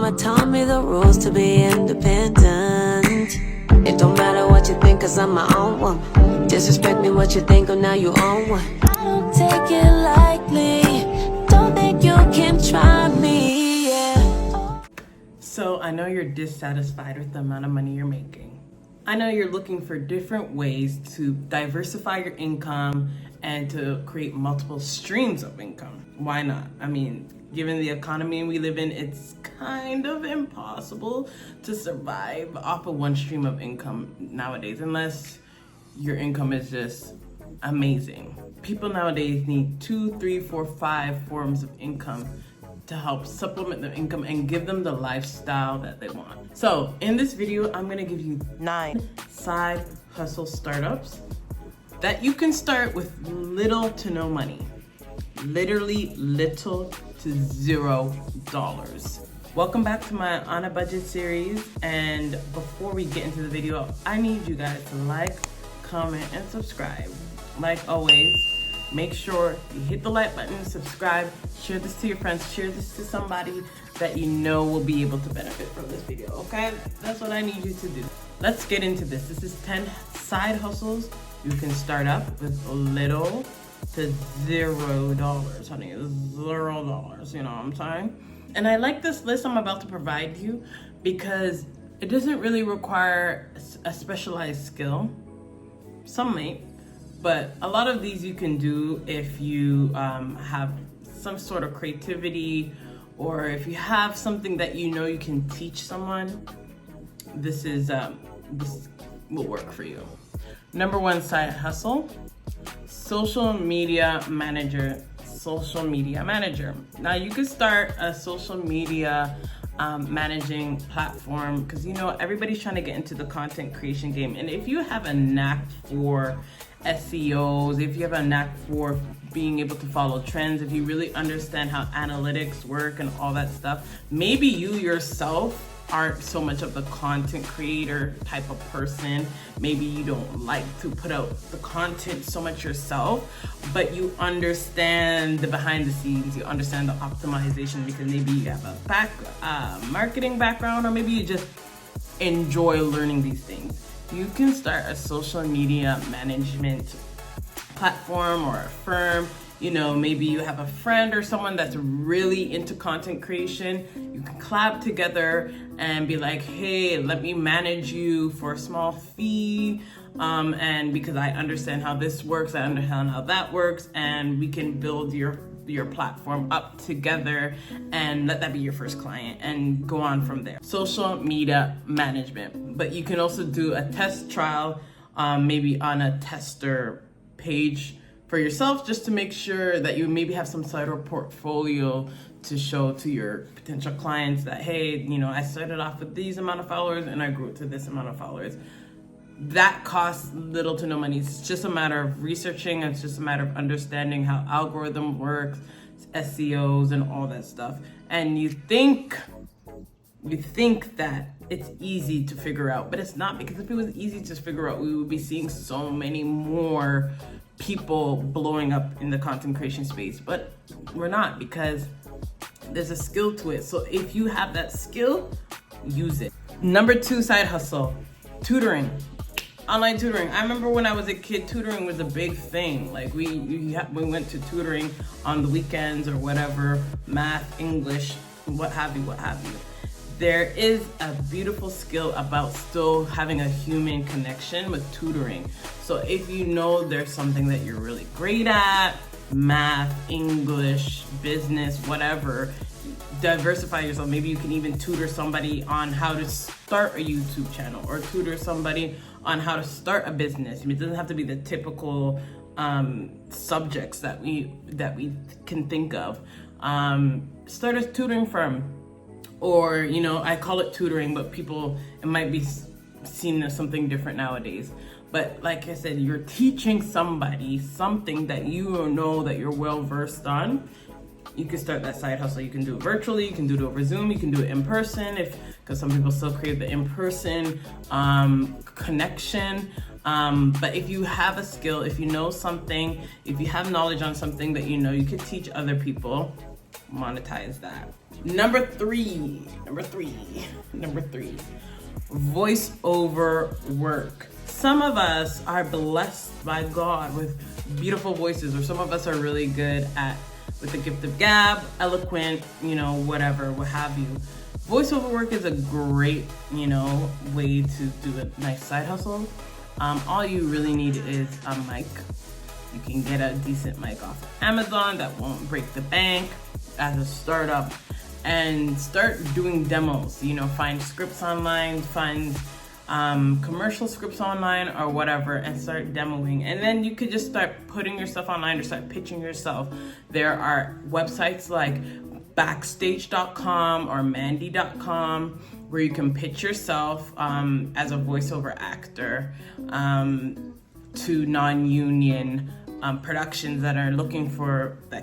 mama taught me the rules to be independent. It don't matter what you think, cause I'm my own woman. Disrespect me, what you think, oh now you own one. I don't take it lightly. Don't think you can try me, yeah. So I know you're dissatisfied with the amount of money you're making. I know you're looking for different ways to diversify your income and to create multiple streams of income. Why not? I mean, given the economy we live in, it's kind of impossible to survive off of one stream of income nowadays, unless your income is just amazing. People nowadays need 2, 3, 4, 5 forms of income to help supplement their income and give them the lifestyle that they want. So in this video, I'm gonna give you 9 side hustle startups that you can start with little to no money. Literally little to $0. Welcome back to my On a Budget series. And before we get into the video, I need you guys to like, comment, and subscribe. Like always, make sure you hit the like button, subscribe, share this to your friends, share this to somebody that you know will be able to benefit from this video, okay? That's what I need you to do. Let's get into this. This is 10 side hustles you can start up with little to $0, honey, $0, you know what I'm saying? And I like this list I'm about to provide you because it doesn't really require a specialized skill. Some might, but a lot of these you can do if you have some sort of creativity, or if you have something that you know you can teach someone. This will work for you. Number 1 side hustle, social media manager. Social media manager. Now you could start a social media managing platform, because you know everybody's trying to get into the content creation game. And if you have a knack for SEOs, if you have a knack for being able to follow trends, if you really understand how analytics work and all that stuff, maybe you yourself aren't so much of the content creator type of person. Maybe you don't like to put out the content so much yourself, but you understand the behind the scenes, you understand the optimization, because maybe you have a marketing background, or maybe you just enjoy learning these things. You can start a social media management platform or a firm. You know, maybe you have a friend or someone that's really into content creation. You can collab together and be like, hey, let me manage you for a small fee. And because I understand how this works, I understand how that works, and we can build your platform up together and let that be your first client and go on from there. Social media management. But you can also do a test trial, maybe on a tester page for yourself, just to make sure that you maybe have some sort of portfolio to show to your potential clients that, hey, you know, I started off with these amount of followers and I grew to this amount of followers. That costs little to no money. It's just a matter of researching. It's just a matter of understanding how algorithm works, SEOs, and all that stuff. And you think that it's easy to figure out, but it's not, because if it was easy to figure out, we would be seeing so many more people blowing up in the content creation space. But we're not, because there's a skill to it. So if you have that skill, use it. Number 2 side hustle, tutoring. Online tutoring. I remember when I was a kid, tutoring was a big thing. Like we went to tutoring on the weekends or whatever, math, English, what have you. There is a beautiful skill about still having a human connection with tutoring. So if you know there's something that you're really great at, math, English, business, whatever, diversify yourself. Maybe you can even tutor somebody on how to start a YouTube channel, or tutor somebody on how to start a business. I mean, it doesn't have to be the typical subjects that we can think of. Start a tutoring firm. Or, you know, I call it tutoring, but it might be seen as something different nowadays. But like I said, you're teaching somebody something that you know that you're well versed on. You can start that side hustle. You can do it virtually, you can do it over Zoom, you can do it in person, because some people still crave the in-person connection. But if you have a skill, if you know something, if you have knowledge on something that you know you could teach other people, monetize that. Number three, voiceover work. Some of us are blessed by God with beautiful voices, or some of us are really good with the gift of gab, eloquent, whatever, what have you. Voiceover work is a great, way to do a nice side hustle. All you really need is a mic. You can get a decent mic off of Amazon that won't break the bank as a startup, and start doing demos. Find scripts online, find commercial scripts online or whatever, and start demoing. And then you could just start putting your stuff online or start pitching yourself. There are websites like backstage.com or mandy.com where you can pitch yourself as a voiceover actor to non-union productions that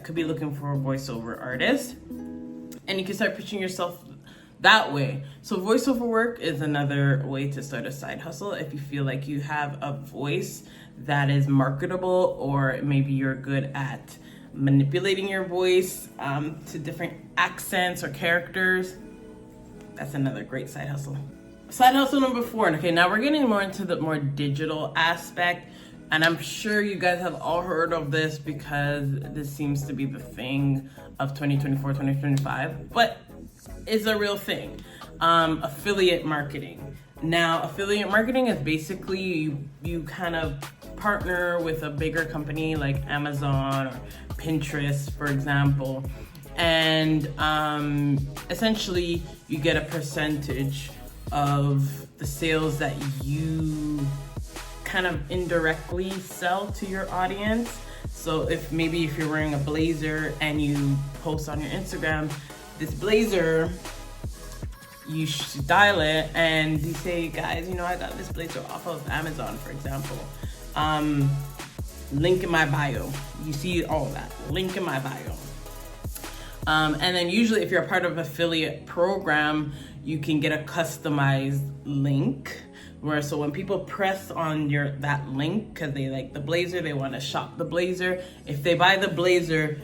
could be looking for voiceover artists, and you can start pitching yourself that way. So voiceover work is another way to start a side hustle if you feel like you have a voice that is marketable, or maybe you're good at manipulating your voice to different accents or characters. That's another great side hustle. Side hustle number 4. Okay, now we're getting more into the more digital aspect. And I'm sure you guys have all heard of this because this seems to be the thing of 2024, 2025, but it's a real thing. Affiliate marketing. Now, affiliate marketing is basically you kind of partner with a bigger company like Amazon or Pinterest, for example, and essentially you get a percentage of the sales that you kind of indirectly sell to your audience. So if you're wearing a blazer and you post on your Instagram, this blazer, you style it and you say, guys, I got this blazer off of Amazon, for example. Link in my bio. You see all of that. Link in my bio. And then usually if you're a part of an affiliate program, you can get a customized link so when people press on that link because they like the blazer, they want to shop the blazer. If they buy the blazer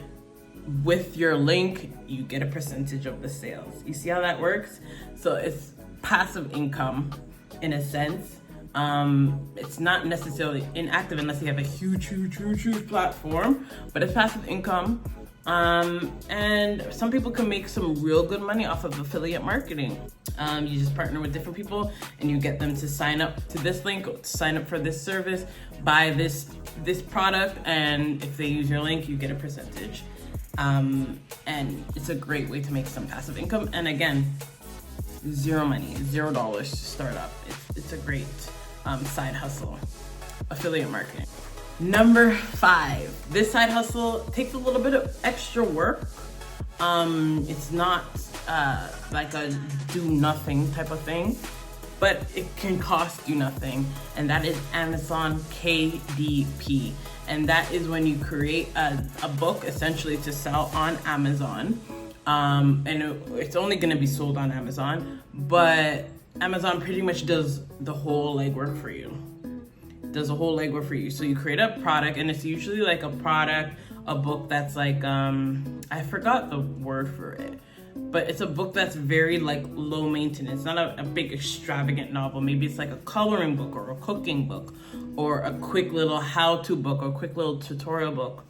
with your link, you get a percentage of the sales. You see how that works? So it's passive income in a sense. It's not necessarily inactive unless you have a huge platform, but it's passive income. And some people can make some real good money off of affiliate marketing. You just partner with different people and you get them to sign up to this link, sign up for this service, buy this product, and if they use your link, you get a percentage. And it's a great way to make some passive income. And again, zero money, $0 to start up. It's a great side hustle, affiliate marketing. Number 5, this side hustle takes a little bit of extra work. It's not like a do nothing type of thing, but it can cost you nothing, and that is Amazon KDP. And that is when you create a book essentially to sell on Amazon. And it's only going to be sold on Amazon, but Amazon pretty much does the whole legwork for you. So you create a product, and it's usually like a book that's like, I forgot the word for it, but it's a book that's very like low maintenance, not a big extravagant novel. Maybe it's like a coloring book or a cooking book or a quick little how-to book or a quick little tutorial book.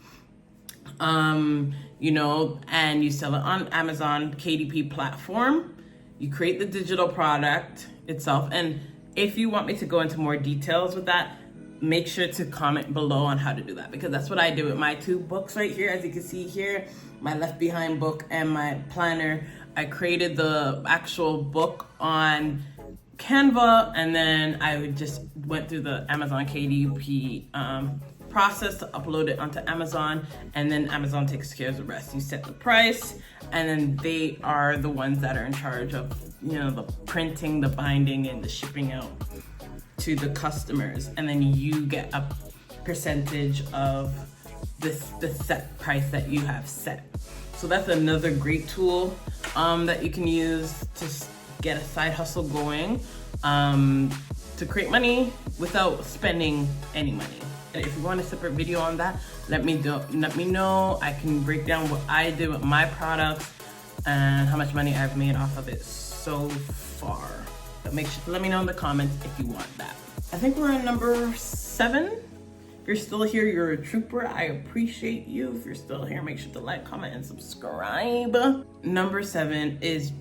And you sell it on Amazon KDP platform. You create the digital product itself. And if you want me to go into more details with that, make sure to comment below on how to do that, because that's what I do with my 2 books right here. As you can see here, my Left Behind book and my planner. I created the actual book on Canva, and then I just went through the Amazon KDP process to upload it onto Amazon, and then Amazon takes care of the rest. You set the price, and then they are the ones that are in charge of the printing, the binding, and the shipping out to the customers, and then you get a percentage of the set price that you have set. So that's another great tool that you can use to get a side hustle going, to create money without spending any money. And if you want a separate video on that, let me know. I can break down what I did with my products and how much money I've made off of it so far. But make sure to let me know in the comments if you want that. I think we're on number 7. If you're still here, you're a trooper. I appreciate you. If you're still here, make sure to like, comment, and subscribe. Number 7 is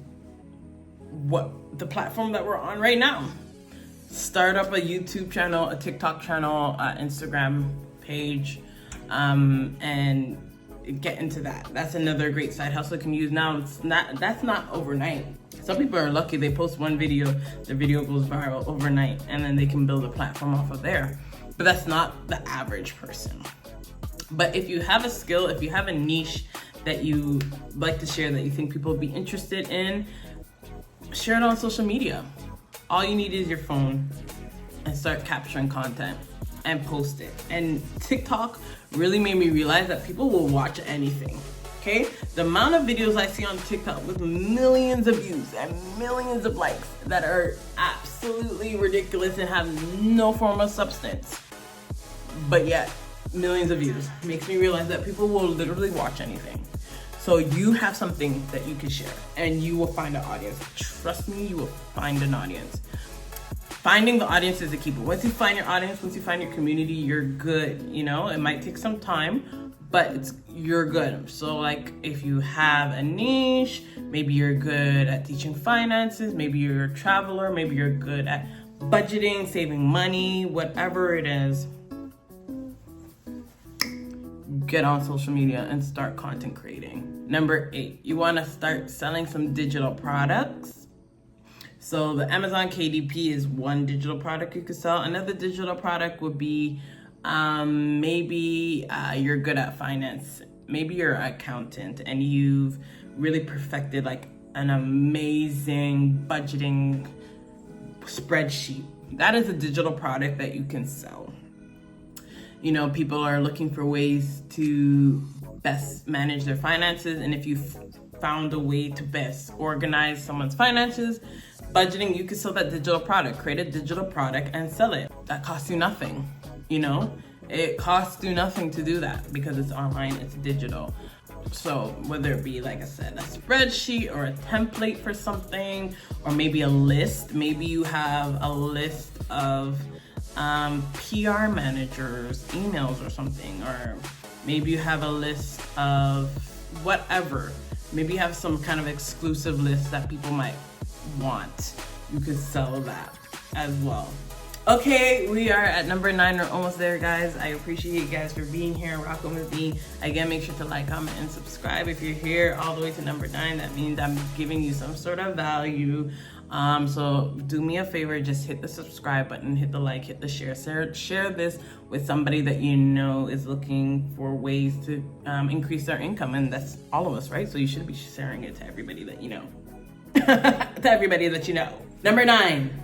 what the platform that we're on right now. Start up a YouTube channel, a TikTok channel, Instagram page, and get into that. That's another great side hustle you can use now. That's not overnight. Some people are lucky, they post one video, the video goes viral overnight, and then they can build a platform off of there. But that's not the average person. But if you have a skill, if you have a niche that you like to share, that you think people will be interested in, share it on social media. All you need is your phone and start capturing content and post it. And TikTok really made me realize that people will watch anything, okay? The amount of videos I see on TikTok with millions of views and millions of likes that are absolutely ridiculous and have no form of substance, but yet millions of views, makes me realize that people will literally watch anything. So you have something that you can share and you will find an audience. Trust me, you will find an audience. Finding the audience is the key. But once you find your audience, once you find your community, you're good. You know, it might take some time, but you're good. So like if you have a niche, maybe you're good at teaching finances, maybe you're a traveler, maybe you're good at budgeting, saving money, whatever it is, get on social media and start content creating. Number 8, you want to start selling some digital products. So the Amazon KDP is one digital product you could sell. Another digital product would be maybe you're good at finance. Maybe you're an accountant and you've really perfected like an amazing budgeting spreadsheet. That is a digital product that you can sell. You know, people are looking for ways to best manage their finances. And if you've found a way to best organize someone's finances, budgeting, you can sell that digital product. Create a digital product and sell it. That costs you nothing, you know? It costs you nothing to do that because it's online, it's digital. So whether it be, like I said, a spreadsheet or a template for something, or maybe a list, maybe you have a list of PR managers, emails or something, or maybe you have a list of whatever. Maybe you have some kind of exclusive list that people might want. You could sell that as well. Okay, we are at number 9. We're almost there, guys. I appreciate you guys for being here, rocking with me. Again, make sure to like, comment, and subscribe. If you're here all the way to number 9, that means I'm giving you some sort of value. So do me a favor, just hit the subscribe button, hit the like, hit the share. Share this with somebody that you know is looking for ways to increase their income. And that's all of us, right? So you should be sharing it to everybody that you know. To everybody that you know. Number 9.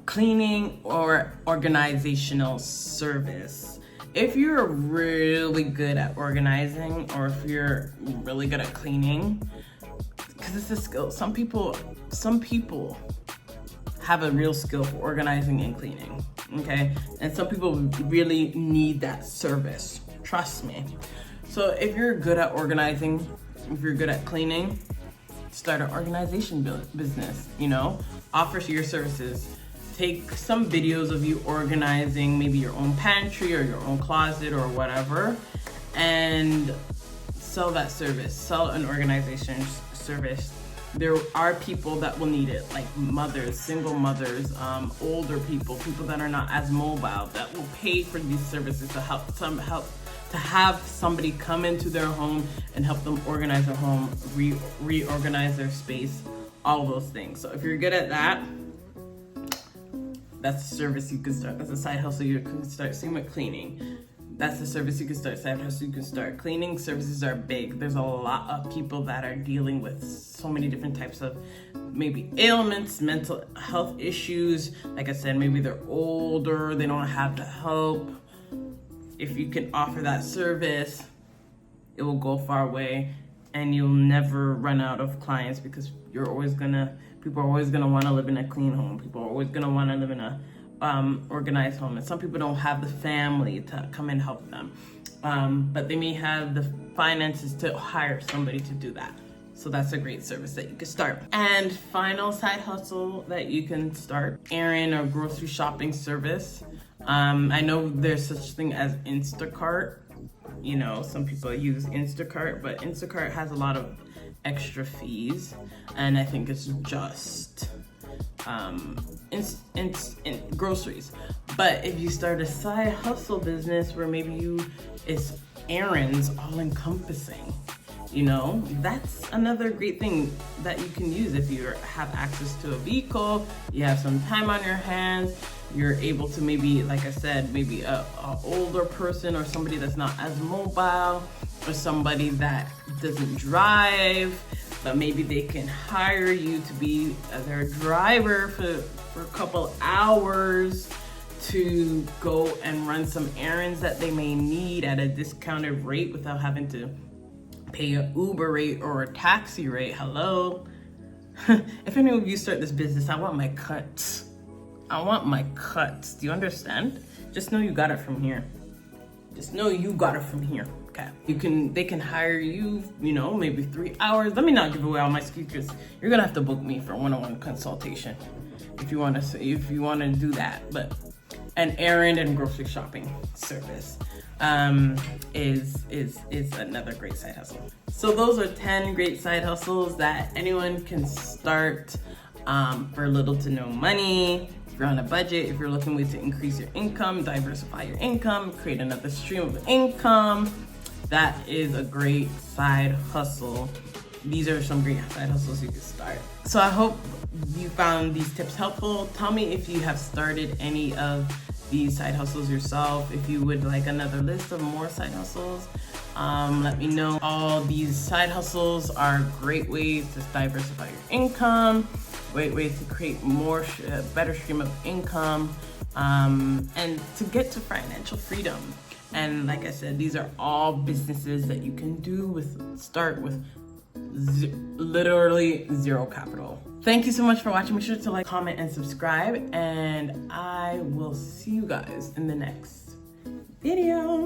Cleaning or organizational service. If you're really good at organizing, or if you're really good at cleaning, because it's a skill. Some people have a real skill for organizing and cleaning, okay? And some people really need that service, trust me. So if you're good at organizing, if you're good at cleaning, start an organization business, you know? Offer your services. Take some videos of you organizing maybe your own pantry or your own closet or whatever, and sell that service. Sell an organization service. There are people that will need it, like mothers, single mothers, older people, people that are not as mobile, that will pay for these services to have somebody come into their home and help them organize their home, reorganize their space, all those things. So if you're good at that, that's a service you can start. That's a side hustle you can start. Same with cleaning. That's the service you can start. Side hustle you can start. Cleaning services are big. There's a lot of people that are dealing with so many different types of maybe ailments, mental health issues. Like I said, maybe they're older, they don't have the help. If you can offer that service, it will go far away, and you'll never run out of clients, because people are always gonna want to live in a clean home. People are always gonna want to live in a organized home, and some people don't have the family to come and help them, but they may have the finances to hire somebody to do that. So that's a great service that you can start. And final side hustle that you can start, errand or grocery shopping service. I know there's such thing as Instacart. You know, some people use Instacart, but Instacart has a lot of extra fees, and I think it's just in groceries. But if you start a side hustle business where maybe it's errands all encompassing, you know, that's another great thing that you can use. If you have access to a vehicle, you have some time on your hands, you're able to maybe, like I said, maybe a older person or somebody that's not as mobile, or somebody that doesn't drive, but maybe they can hire you to be their driver for a couple hours to go and run some errands that they may need at a discounted rate without having to pay an Uber rate or a taxi rate. Hello. If any of you start this business, I want my cuts. I want my cuts. Do you understand? Just know you got it from here. Just know you got it from here. Okay. They can hire you, you know, maybe 3 hours. Let me not give away all my secrets. You're gonna have to book me for one-on-one consultation if you want to do that. But an errand and grocery shopping service is another great side hustle. So those are 10 great side hustles that anyone can start for little to no money. If you're on a budget, if you're looking ways to increase your income, diversify your income, create another stream of income, that is a great side hustle. These are some great side hustles you can start. So I hope you found these tips helpful. Tell me if you have started any of these side hustles yourself. If you would like another list of more side hustles, let me know. All these side hustles are great ways to diversify your income, great ways to create more better stream of income, and to get to financial freedom. And like I said, these are all businesses that you can start with literally zero capital. Thank you so much for watching. Make sure to like, comment, and subscribe, and I will see you guys in the next video.